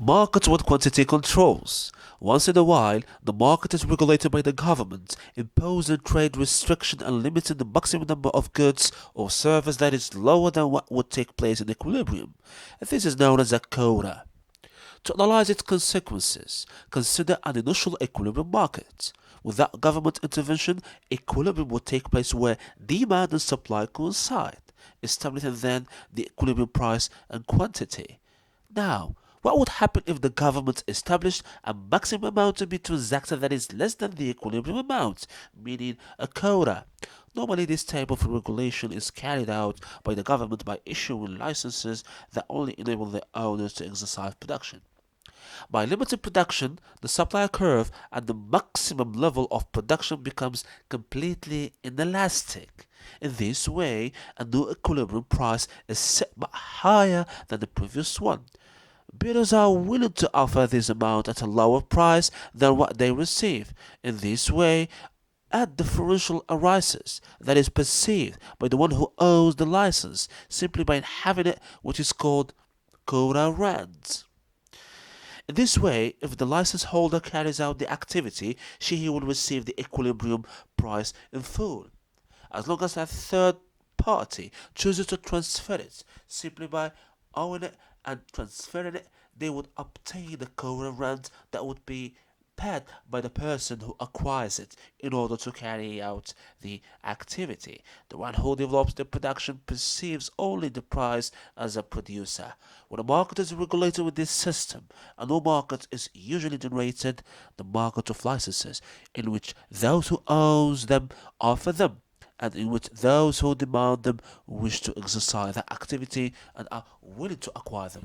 Market with quantity controls. Once in a while, the market is regulated by the government, imposing trade restriction and limiting the maximum number of goods or service that is lower than what would take place in equilibrium. This is known as a quota. To analyze its consequences, consider an initial equilibrium market. Without government intervention, equilibrium would take place where demand and supply coincide, establishing then the equilibrium price and quantity. Now, what would happen if the government established a maximum amount to be transacted that is less than the equilibrium amount, meaning a quota? Normally, this type of regulation is carried out by the government by issuing licenses that only enable the owners to exercise production. By limiting production, the supply curve at the maximum level of production becomes completely inelastic. In this way, a new equilibrium price is set much higher than the previous one. Bidders are willing to offer this amount at a lower price than what they receive. In this way, a differential arises that is perceived by the one who owns the license simply by having it, which is called quota rent. In this way, if the license holder carries out the activity, he will receive the equilibrium price in full. As long as a third party chooses to transfer it simply by owning it and transferring it, they would obtain the quota rent that would be paid by the person who acquires it in order to carry out the activity. The one who develops the production perceives only the price as a producer. When a market is regulated with this system, a new market is usually generated, the market of licenses, in which those who own them offer them, and in which those who demand them wish to exercise that activity and are willing to acquire them.